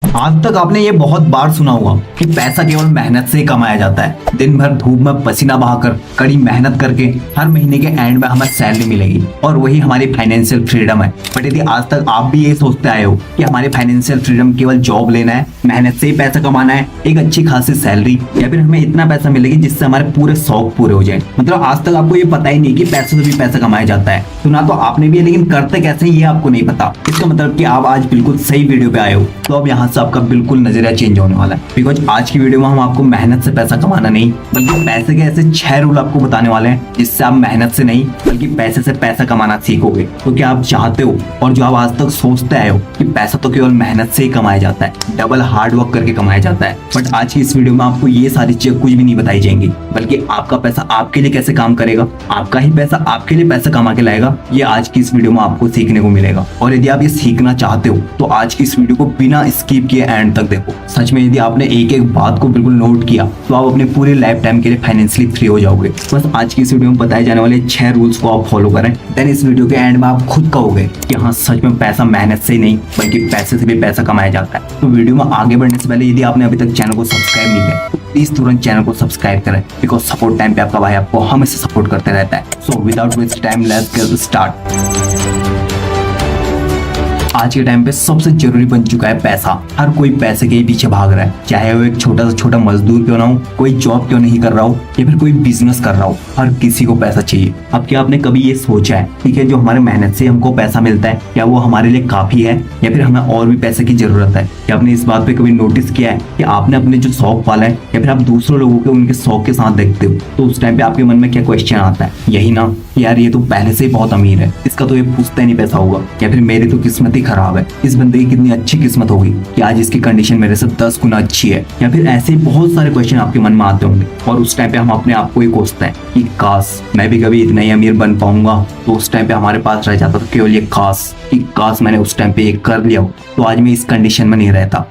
आज तक आपने ये बहुत बार सुना होगा कि पैसा केवल मेहनत से ही कमाया जाता है। दिन भर धूप में पसीना बहाकर कड़ी मेहनत करके हर महीने के एंड में हमें सैलरी मिलेगी और वही हमारी फाइनेंशियल फ्रीडम है। बट यदि आज तक आप भी ये सोचते आए हो कि हमारी फाइनेंशियल फ्रीडम केवल जॉब लेना है, मेहनत से ही पैसा कमाना है, एक अच्छी खासी सैलरी, या फिर हमें इतना पैसा मिलेगी जिससे हमारे पूरे शौक पूरे हो जाए, मतलब आज तक आपको ये पता ही नहीं कि पैसे से भी पैसा कमाया जाता है। सुना तो आपने भी, लेकिन करते कैसे ये आपको नहीं पता। इसका मतलब कि आप आज बिल्कुल सही वीडियो पे आए हो। तो अब यहाँ से आपका बिल्कुल नजरिया चेंज होने वाला है, बिकॉज आज की वीडियो में हम आपको मेहनत से पैसा कमाना नहीं बल्कि पैसे के ऐसे 6 रूल आपको बताने वाले हैं जिससे आप मेहनत से नहीं बल्कि पैसे से पैसा कमाना सीखोगे। तो क्या आप चाहते हो, और जो आप आज तक सोचते आए हो कि पैसा तो केवल मेहनत से ही कमाया जाता है, डबल हार्ड वर्क करके कमाया जाता है, बट आज की इस वीडियो में आपको ये सारी चीजें कुछ भी नहीं बताई जाएंगी, बल्कि आपका पैसा आपके लिए कैसे काम करेगा, आपका ही पैसा आपके लिए पैसा कमा के लाएगा, ये आज की इस वीडियो में आपको सीखने को मिलेगा। और यदि आप ये सीखना चाहते हो तो आज की इस वीडियो को बिना स्किप किए एंड तक देखो। सच में यदि आपने एक एक बात को बिल्कुल नोट किया तो आप अपने पूरे लाइफ टाइम के लिए फाइनेंशियली फ्री हो जाओगे। बस आज की इस वीडियो में बताए जाने वाले 6 रूल्स को आप फॉलो करें, देन इस वीडियो के एंड में आप खुद कहोगे कि हाँ सच में पैसा मेहनत से ही नहीं बल्कि पैसे से भी पैसा कमाया जाता है। तो वीडियो में आगे बढ़ने से पहले यदि आपने अभी तक चैनल को सब्सक्राइब नहीं किया तो प्लीज तुरंत चैनल को सब्सक्राइब करें, बिकॉज सपोर्ट टाइम पे आपका भाई आपको हमेशा सपोर्ट करते रहता है। So without waste time let's get start. आज के टाइम पे सबसे जरूरी बन चुका है पैसा। हर कोई पैसे के ही पीछे भाग रहा है, चाहे वो एक छोटा से छोटा मजदूर क्यों ना हो, कोई जॉब क्यों नहीं कर रहा हो, या फिर कोई बिजनेस कर रहा हो, हर किसी को पैसा चाहिए। अब क्या आपने कभी ये सोचा है, ठीक है, जो हमारे मेहनत से हमको पैसा मिलता है क्या वो हमारे लिए काफी है या फिर हमें और भी पैसे की जरूरत है? क्या आपने इस बात पे कभी नोटिस किया है कि आपने अपने जो शौक पाला है या फिर आप दूसरों लोगों के उनके शौक के साथ देखते हो तो उस टाइम पे आपके मन में क्या क्वेश्चन आता है? यही ना कि यार ये तो पहले से ही बहुत अमीर है, इसका तो ये पूछता ही नहीं पैसा होगा, या फिर मेरी तो किस्मत ही खराब है, इस बंदे की कितनी अच्छी किस्मत होगी कि आज इसकी कंडीशन मेरे से 10 गुना अच्छी है, या फिर ऐसे बहुत सारे क्वेश्चन आपके मन में आते होंगे। और उस टाइम पे हम अपने आप को ही कोसते हैं कि काश मैं भी कभी इतना ही अमीर बन पाऊंगा। तो उस टाइम पे हमारे पास रह जाता था केवल ये काश, कि काश मैंने उस टाइम पे ये कर लिया हो तो आज मैं इस कंडीशन में नहीं रहता।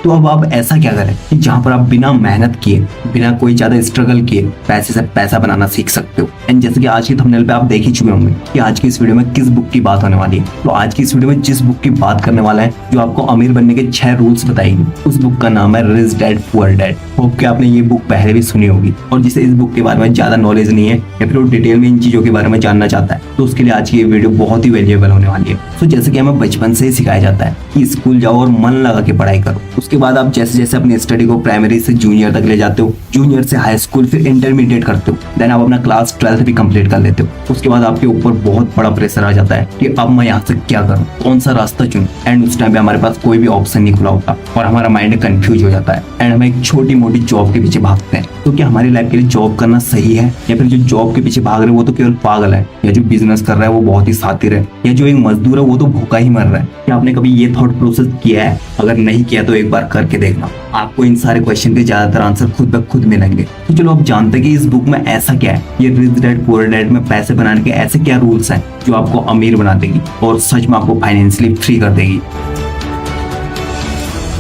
तो अब आप ऐसा क्या करें कि जहां पर आप बिना मेहनत किए, बिना कोई ज्यादा स्ट्रगल किए पैसे से पैसा बनाना सीख सकते हो। एंड जैसे कि आज की थंबनेल पे आप देख ही चुके होंगे कि आज की इस वीडियो में किस बुक की बात होने वाली है। तो आज की इस वीडियो में जिस बुक की बात करने वाला है, जो आपको अमीर बनने के 6 रूल्स बताएगी, उस बुक का नाम है rich dad poor dad. Hope कि आपने ये बुक पहले भी सुनी होगी, और जिसे इस बुक के बारे में ज्यादा नॉलेज नहीं है या फिर वो डिटेल में इन चीजों के बारे में जानना चाहता है तो उसके लिए आज की ये वीडियो बहुत ही वैल्यूएबल होने वाली है। तो जैसे कि हमें बचपन से ही सिखाया जाता है कि स्कूल जाओ और मन लगा के पढ़ाई करो, उसके बाद आप जैसे जैसे अपनी स्टडी को प्राइमरी से जूनियर तक ले जाते हो, जूनियर से हाई स्कूल, फिर इंटरमीडिएट करते हो, देन आप अपना क्लास 12th भी कंप्लीट कर लेते हो। उसके बाद आपके ऊपर बहुत बड़ा प्रेशर आ जाता है कि अब मैं यहाँ से क्या करूँ, कौन सा रास्ता चुनूं। एंड उस टाइम पे हमारे पास कोई भी ऑप्शन नहीं खुला होता और हमारा माइंड कंफ्यूज हो जाता है एंड हम एक छोटी मोटी जॉब के पीछे भागते हैं। तो क्या हमारी लाइफ के लिए जॉब करना सही है, या फिर जो जॉब के पीछे भाग रहे हैं वो तो केवल पागल है, या जो बिजनेस कर रहा है वो बहुत ही शातिर है, या जो एक मजदूर है वो तो भूखा ही मर रहा है? क्या आपने कभी ये थॉट प्रोसेस किया है? अगर नहीं किया तो एक बार करके देखना, आपको इन सारे क्वेश्चन के ज्यादातर आंसर खुद ब खुद मिलेंगे। तो चलो अब जानते हैं कि इस बुक में ऐसा क्या है, ये रिच डैड पुअर डैड में पैसे बनाने के ऐसे क्या रूल्स हैं जो आपको अमीर बना देगी और सच में आपको फाइनेंशियली फ्री कर देगी।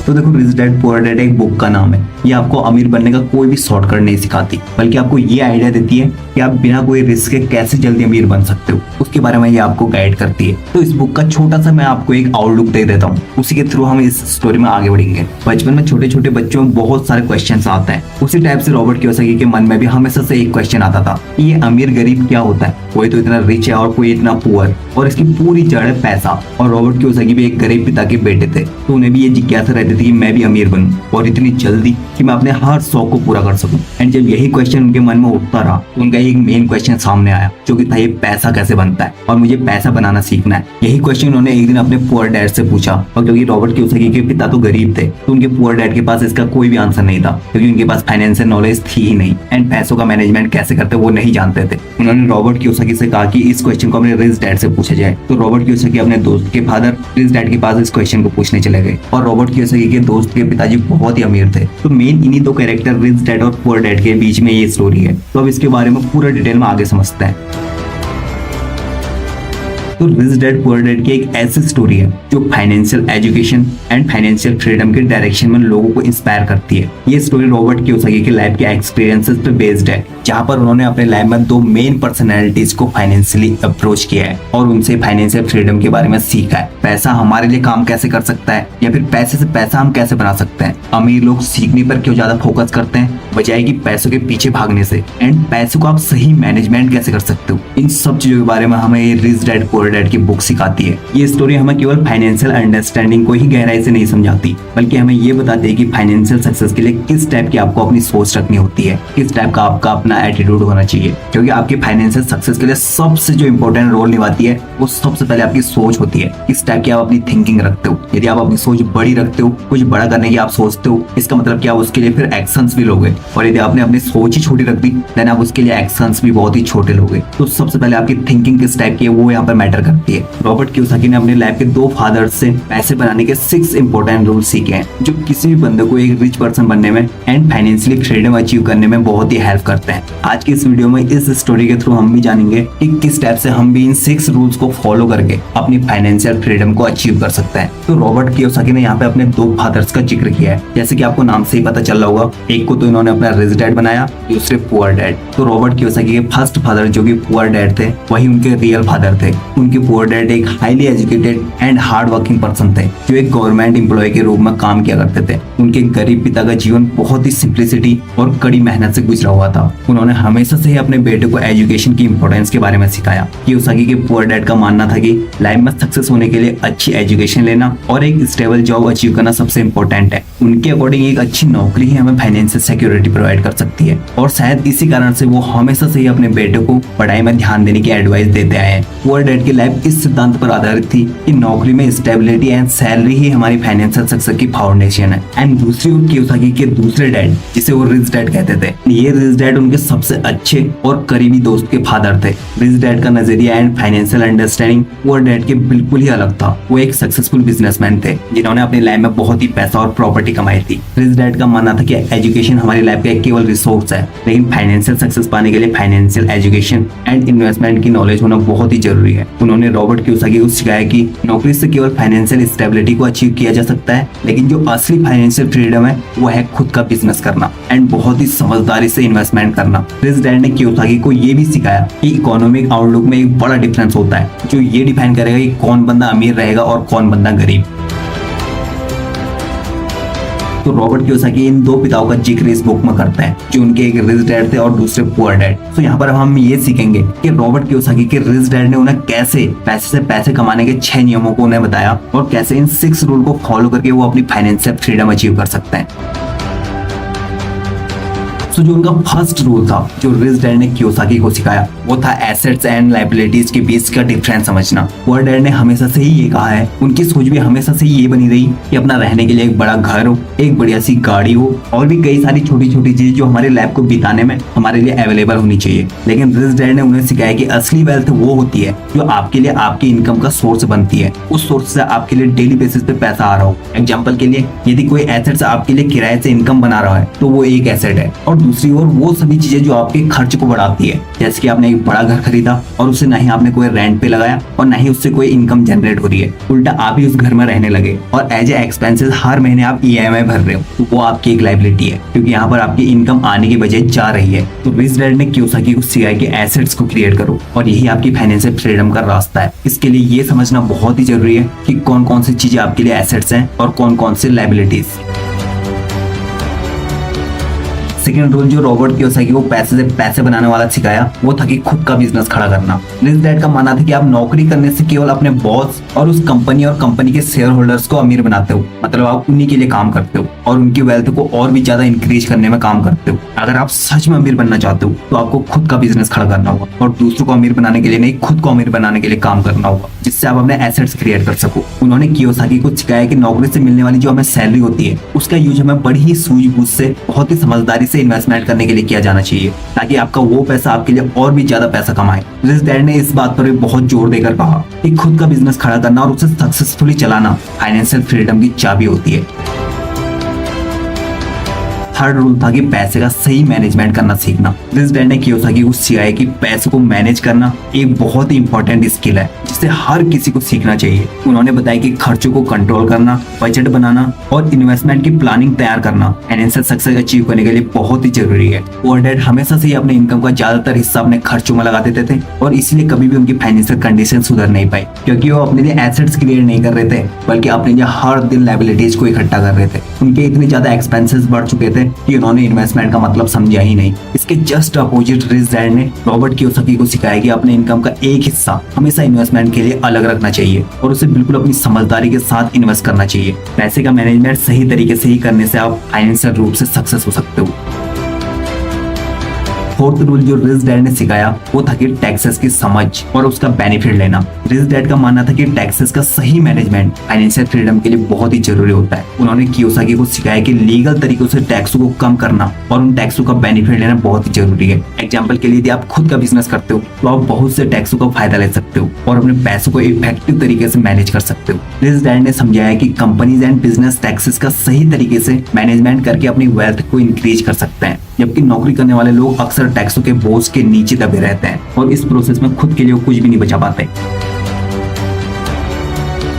तो देखो, रिच डैड पुअर डैड एक बुक का नाम है। ये आपको अमीर बनने का कोई भी शॉर्टकट नहीं सिखाती, बल्कि आपको ये आइडिया देती है कि आप बिना कोई रिस्क के कैसे जल्दी अमीर बन सकते हो, उसके बारे में ये आपको गाइड करती है। तो इस बुक का छोटा सा मैं आपको एक आउटलुक दे देता हूँ, उसी के थ्रू हम इस स्टोरी में आगे बढ़ेंगे। बचपन में छोटे छोटे बच्चों में बहुत सारे क्वेश्चन आते हैं, उसी टाइप से रॉबर्ट कियोसाकी के मन में भी हमेशा से एक क्वेश्चन आता था कि ये अमीर गरीब क्या होता है, कोई तो इतना रिच है और कोई इतना पुअर, और इसकी पूरी जड़ है पैसा। और रॉबर्ट कियोसाकी भी एक गरीब पिता के बेटे थे, तो उन्हें भी ये जिज्ञासा रहती थी कि मैं भी अमीर बनूं और इतनी जल्दी कि मैं अपने हर शौक को पूरा कर सकूं। एंड जब यही क्वेश्चन उनके मन में उठता रहा तो उनका एक मेन क्वेश्चन सामने आया, जो कि था ये पैसा कैसे बनता है और मुझे पैसा बनाना सीखना है। यही क्वेश्चन उन्होंने एक दिन अपने पुअर डैड से पूछा, और क्योंकि रॉबर्ट कियोसाकी के पिता तो गरीब थे तो उनके पुअर डैड के पास इसका कोई भी आंसर नहीं था, क्योंकि उनके पास फाइनेंशियल नॉलेज थी ही नहीं एंड पैसों का मैनेजमेंट कैसे करते वो नहीं जानते थे। उन्होंने रॉबर्ट कियोसाकी से कहा कि इस क्वेश्चन को अपने रिच डैड से पूछा जाए। तो रॉबर्ट कियोसाकी अपने दोस्त के फादर रिच डैड के पास इस क्वेश्चन को पूछने चले गए, और रॉबर्ट कियोसाकी के दोस्त के पिताजी बहुत ही अमीर थे। तो मेन इन्हीं दो कैरेक्टर रिच डैड और पुअर डैड के बीच में ये स्टोरी है। तो अब इसके बारे में पूरा डिटेल में आगे समझते हैं। तो रिच डैड पुअर डैड की एक ऐसी स्टोरी है जो financial education and financial freedom के डायरेक्शन में लोगों को इंस्पायर करती है। ये स्टोरी रॉबर्ट कियोसाकी की लाइफ के एक्सपीरियंसेस पे बेस्ड है, जहाँ पर उन्होंने अपने लाइफ में दो मेन पर्सनैलिटीज को फाइनेंशियली अप्रोच किया है और उनसे फाइनेंशियल फ्रीडम के बारे में सीखा है। पैसा हमारे लिए काम कैसे कर सकता है या फिर पैसे से पैसा हम कैसे बना सकते हैं। अमीर लोग सीखने पर क्यों ज्यादा फोकस करते हैं बजाय कि पैसों के पीछे भागने से, एंड पैसों को आप सही मैनेजमेंट कैसे कर सकते हो। इन सब चीजों के बारे में हमें ये रिच डैड पुअर डैड की बुक सिखाती है। ये स्टोरी हमें केवल फाइनेंशियल अंडरस्टैंडिंग को ही गहराई से नहीं समझाती, बल्कि हमें ये बताती है कि फाइनेंशियल सक्सेस के लिए किस टाइप की आपको अपनी सोच रखनी होती है, किस टाइप का आपका अपना एटीट्यूड होना चाहिए। क्योंकि आपकी फाइनेंशियल सक्सेस के लिए सबसे जो इंपॉर्टेंट रोल निभाती है वो सबसे पहले आपकी सोच होती है, किस टाइप की आप अपनी थिंकिंग रखते हो। यदि आप अपनी सोच बड़ी रखते हो, कुछ बड़ा करने की आप सोचते हो, इसका मतलब क्या, उसके लिए फिर एक्शंस भी लोगे। और यदि आपने अपनी सोच ही छोटी रख दी देन आप उसके लिए एक्शंस भी बहुत ही छोटे लोगे। तो सबसे पहले आपकी थिंकिंग किस टाइप की है वो यहाँ पर मैटर करती है। रॉबर्ट कियोसाकी ने अपनी लाइफ के 2 फादर्स से पैसे बनाने के 6 इंपॉर्टेंट रूल सीखे हैं जो किसी भी बंदे को एक रिच पर्सन बनने में एंड फाइनेंशियली फ्रीडम अचीव करने में बहुत ही हेल्प करते हैं। आज की इस वीडियो में इस स्टोरी के थ्रू हम भी जानेंगे कि किस टाइप से हम भी इन 6 रूल्स को फॉलो करके अपनी फाइनेंशियल फ्रीडम को अचीव कर सकते हैं। तो रॉबर्ट कियोसाकी ने यहाँ पे अपने 2 फादर्स का जिक्र किया है, जैसे कि आपको नाम से ही पता चल रहा होगा। एक को तो इन्होंने अपना रिच डैड बनाया, दूसरे पुअर डैड। तो रॉबर्ट कियोसाकी के फर्स्ट फादर जो कि पुअर डैड थे वही उनके रियल फादर थे। उनके पुअर डैड एक highly educated and hard working person थे जो एक गवर्नमेंट एम्प्लॉय के रूप में काम किया करते थे। उनके गरीब पिता का जीवन बहुत ही सिंप्लिसिटी और कड़ी मेहनत से गुजरा हुआ था। उन्होंने हमेशा से ही अपने बेटे को एजुकेशन की इंपॉर्टेंस के बारे में सिखाया। कियोसाकी के पुअर डैड का मानना था कि लाइफ में सक्सेस होने के लिए अच्छी एजुकेशन लेना और एक स्टेबल जॉब अचीव करना सबसे इम्पोर्टेंट है। उनके अकॉर्डिंग एक अच्छी नौकरी ही हमें फाइनेंशियल सिक्योरिटी प्रोवाइड कर सकती है, और शायद इसी कारण से वो हमेशा से ही अपने बेटे को पढ़ाई में ध्यान देने की एडवाइस देते आए हैं। पुअर डैड की लाइफ इस सिद्धांत पर आधारित थी कि नौकरी में स्टेबिलिटी एंड सैलरी ही हमारी फाइनेंशियल सक्सेस की फाउंडेशन है। एंड दूसरी ओर कियोसाकी के दूसरे डैड, जिसे वो रिच डैड कहते थे, ये रिच डैड उनके सबसे अच्छे और करीबी दोस्त के फादर थे। रिच डैड का नजरिया and financial understanding poor dad के बिल्कुल ही अलग था। वो एक सक्सेसफुल बिजनेसमैन थे जिन्होंने अपनी लाइफ में बहुत ही पैसा और प्रॉपर्टी कमाई थी। रिच डैड का मानना था कि एजुकेशन हमारी लाइफ का केवल रिसोर्स है, लेकिन फाइनेंशियल सक्सेस पाने के लिए फाइनेंशियल एजुकेशन एंड इन्वेस्टमेंट की नॉलेज होना बहुत ही जरूरी है। उन्होंने रॉबर्ट कियोसाकी को सिखाया कि नौकरी से केवल फाइनेंशियल स्टेबिलिटी को अचीव किया जा सकता है, लेकिन जो असली फाइनेंशियल फ्रीडम है वो है खुद का बिजनेस करना एंड बहुत ही समझदारी से इन्वेस्टमेंट करना। रिच डैड ने कियोसाकी को ये भी सिखाया कि इकोनॉमिक आउटलुक में एक बड़ा डिफरेंस होता है जो ये डिफाइन करेगा कि कौन बंदा अमीर रहेगा और कौन बंदा गरीब। तो रॉबर्ट कियोसाकी इन 2 पिताओं का जिक्र इस बुक में करते हैं जो उनके एक रिच डैड थे और दूसरे पुअर डैड। तो यहाँ पर हम ये सीखेंगे कि रॉबर्ट कियोसाकी के रिच डैड ने उन्हें कैसे पैसे से पैसे कमाने के 6 नियमों को उन्हें बताया और कैसे इन 6 रूल को फॉलो करके वो अपनी फाइनेंशियल फ्रीडम अचीव कर सकते हैं। तो जो उनका फर्स्ट रूल था जो रिच डैड ने कियोसाकी को सिखाया वो था एसेट्स एंड लायबिलिटीज के बीच का डिफरेंस समझना। पुअर डैड ने हमेशा से ही ये कहा है, उनकी सोच भी हमेशा से ये बनी रही कि अपना रहने के लिए एक बड़ा घर हो, एक बढ़िया सी गाड़ी हो और भी कई सारी छोटी छोटी चीजें जो हमारे लाइफ को बिताने में हमारे लिए अवेलेबल होनी चाहिए। लेकिन रिच डैड ने उन्हें सिखाया कि असली वेल्थ वो होती है जो आपके लिए आपकी इनकम का सोर्स बनती है, उस सोर्स से आपके लिए डेली बेसिस पे पैसा आ रहा हो। एग्जाम्पल के लिए यदि कोई एसेट आपके लिए किराए से इनकम बना रहा है तो वो एक एसेट है, और दूसरी ओर वो सभी चीजें जो आपके खर्च को बढ़ाती है, जैसे कि आपने एक बड़ा घर खरीदा और उसे ना ही आपने कोई रेंट पे लगाया और ना ही उससे कोई इनकम जनरेट हो रही है, उल्टा आप ही उस घर में रहने लगे और एज ए एक्सपेंसेस हर महीने आप EMI भर रहे हो, तो वो आपकी एक लायबिलिटी है क्योंकि यहाँ पर आपकी इनकम आने की बजाय जा रही है। तो रिच डैड ने कियोसाकी को सिखाया कि एसेट्स को क्रिएट करो और यही आपकी फाइनेंशियल फ्रीडम का रास्ता है। इसके लिए ये समझना बहुत ही जरूरी है कि कौन कौन सी चीजें आपके लिए एसेट्स हैं और कौन कौन सी लायबिलिटीज। सेकंड रूल जो रॉबर्ट कियोसाकी को पैसे से पैसे बनाने वाला सिखाया वो था कि खुद का बिजनेस खड़ा करना। रिच डैड का मानना था कि आप नौकरी करने से केवल अपने बॉस और उस कंपनी और कंपनी के शेयर होल्डर्स को अमीर बनाते हो, मतलब आप उन्हीं के लिए काम करते हो और उनकी वेल्थ को और भी ज्यादा इंक्रीज करने में काम करते हो। अगर आप सच में अमीर बनना चाहते हो तो आपको खुद का बिजनेस खड़ा करना होगा और दूसरों को अमीर बनाने के लिए नहीं, खुद को अमीर बनाने के लिए काम करना होगा जिससे आप अपने एसेट्स क्रिएट कर सको। उन्होंने कियोसाकी को सिखाया कि नौकरी से मिलने वाली जो हमें सैलरी होती है उसका यूज हमें बड़ी ही सूझबूझ से, बहुत ही समझदारी से इन्वेस्टमेंट करने के लिए किया जाना चाहिए ताकि आपका वो पैसा आपके लिए और भी ज्यादा पैसा कमाए। रिच डैड ने इस बात पर भी बहुत जोर देकर कहा कि खुद का बिजनेस खड़ा करना और उसे सक्सेसफुली चलाना फाइनेंशियल फ्रीडम की चाबी होती है। थर्ड रूल था कि पैसे का सही मैनेजमेंट करना सीखना। रिच डैड ने कियोसाकी को सिखाया कि पैसे को मैनेज करना एक बहुत ही इंपॉर्टेंट स्किल है जिसे हर किसी को सीखना चाहिए। उन्होंने बताया कि खर्चों को कंट्रोल करना, बजट बनाना और इन्वेस्टमेंट की प्लानिंग तैयार करना फाइनेंशियल सक्सेस अचीव करने के लिए बहुत ही जरूरी है। पुअर डैड हमेशा से ही अपने इनकम का ज्यादातर हिस्सा अपने खर्चों में लगा देते थे और इसलिए कभी भी उनकी फाइनेंशियल कंडीशन सुधर नहीं पाई, क्योंकि वो अपने लिए एसेट्स क्रिएट नहीं कर रहे थे बल्कि अपने लिए हर दिन लायबिलिटीज को इकट्ठा कर रहे थे। उनके इतने ज्यादा एक्सपेंसेस बढ़ चुके थे कि उन्होंने इन्वेस्टमेंट का मतलब समझा ही नहीं। इसके जस्ट अपोजिट रिच डैड ने रॉबर्ट कियोसाकी को सिखाया कि अपने इनकम का एक हिस्सा हमेशा इन्वेस्टमेंट के लिए अलग रखना चाहिए और उसे बिल्कुल अपनी समझदारी के साथ इन्वेस्ट करना चाहिए। पैसे का मैनेजमेंट सही तरीके से ही करने से आप फाइनेंशियल रूप से सक्सेस हो सकते हो। फोर्थ रूल जो रिच डैड ने सिखाया वो था कि टैक्सेस की समझ और उसका बेनिफिट लेना। रिच डैड का मानना था कि टैक्सेस का सही मैनेजमेंट फाइनेंशियल फ्रीडम के लिए बहुत ही जरूरी होता है। उन्होंने कियोसाकी को सिखाया कि लीगल तरीकों से टैक्सों को कम करना और उन टैक्सों का बेनिफिट लेना बहुत ही जरूरी है। एग्जाम्पल के लिए यदि आप खुद का बिजनेस करते हो तो आप बहुत से टैक्सों का फायदा ले सकते हो और अपने पैसों को इफेक्टिव तरीके से मैनेज कर सकते हो। रिच डैड ने समझाया कि कंपनीज एंड बिजनेस टैक्सेस का सही तरीके से मैनेजमेंट करके अपनी वेल्थ को इंक्रीज कर सकते हैं, जबकि नौकरी करने वाले लोग अक्सर टैक्सों के बोझ के नीचे दबे रहते हैं और इस प्रोसेस में खुद के लिए कुछ भी नहीं बचा पाते।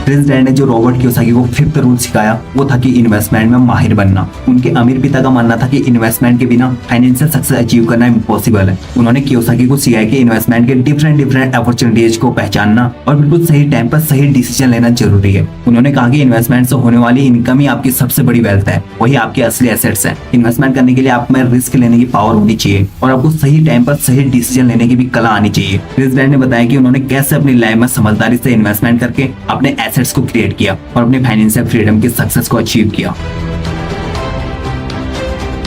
रिच डैड ने जो रॉबर्ट कियोसाकी को फिफ्थ रूल सिखाया वो था कि इन्वेस्टमेंट में माहिर बनना। उनके अमीर पिता का मानना था कि इन्वेस्टमेंट के बिना फाइनेंशियल सक्सेस अचीव करना इम्पॉसिबल है। उन्होंने कियोसाकी को सिखाया कि इन्वेस्टमेंट के डिफरेंट अपॉर्चुनिटीज को पहचानना और बिल्कुल सही टाइम पर सही डिसीजन लेना जरूरी है। उन्होंने कहा कि इन्वेस्टमेंट से होने वाली इनकम ही आपकी सबसे बड़ी वेल्थ है, वही आपके असली एसेट्स है। इन्वेस्टमेंट करने के लिए आप में रिस्क लेने की पावर होनी चाहिए और आपको सही टाइम पर सही डिसीजन लेने की भी कला आनी चाहिए। रिच डैड ने बताया कि उन्होंने कैसे अपनी लाइफ में समझदारी से इन्वेस्टमेंट करके अपने एसेट्स को क्रिएट किया और अपने फाइनेंशियल फ्रीडम के सक्सेस को अचीव किया।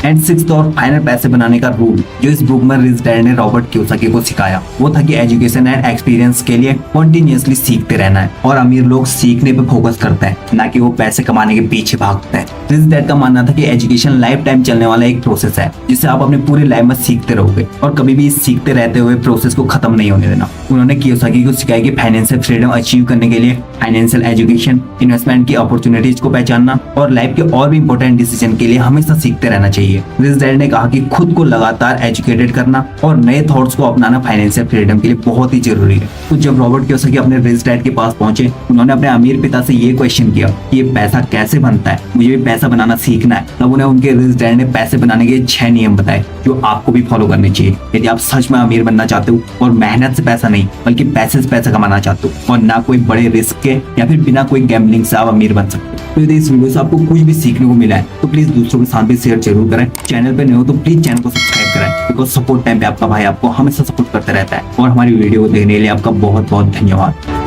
एंड सिक्स्थ और फाइनल पैसे बनाने का रूल जो इस बुक में रिच डैड ने रॉबर्ट कियोसाकी को सिखाया वो था कि एजुकेशन एंड एक्सपीरियंस के लिए कंटिन्यूअसली सीखते रहना है और अमीर लोग सीखने पे फोकस करते हैं, ना कि वो पैसे कमाने के पीछे भागते हैं। रिच डैड का मानना था कि एजुकेशन लाइफ टाइम चलने वाला एक प्रोसेस है जिसे आप अपने पूरी लाइफ में सीखते रहोगे और कभी भी इस सीखते रहते हुए प्रोसेस को खत्म नहीं होने देना। उन्होंने कियोसाकी को सिखाया कि फाइनेंशियल फ्रीडम अचीव करने के लिए फाइनेंशियल एजुकेशन, इन्वेस्टमेंट की अपॉर्चुनिटीज को पहचानना और लाइफ के और भी इंपॉर्टेंट डिसीजन के लिए हमेशा सीखते रहना चाहिए। रिच डैड ने कहा कि खुद को लगातार एजुकेटेड करना और नए थॉट्स को अपनाना फाइनेंशियल फ्रीडम के लिए बहुत ही जरूरी है। तो जब रॉबर्ट कियोसाकी अपने रिच डैड के पास पहुंचे, उन्होंने अपने अमीर पिता से ये क्वेश्चन किया कि ये पैसा कैसे बनता है, मुझे भी पैसा बनाना सीखना है। तब उन्हें उनके रिच डैड ने पैसे बनाने के 6 नियम बताए जो आपको भी फॉलो करने चाहिए यदि आप सच में अमीर बनना चाहते हो और मेहनत से पैसा नहीं बल्कि पैसे से पैसा कमाना चाहते हो और ना कोई बड़े रिस्क के या फिर बिना कोई गैम्बलिंग से आप अमीर बन सकते हो। तो यदि इस वीडियो से आपको कुछ भी सीखने को मिला है तो प्लीज दूसरों के साथ भी शेयर जरूर करें। चैनल पे नए हो तो प्लीज चैनल को सब्सक्राइब करें, बिकॉज सपोर्ट टाइम पे आपका भाई आपको हमेशा सपोर्ट करते रहता है। और हमारी वीडियो को देखने के लिए आपका बहुत बहुत धन्यवाद।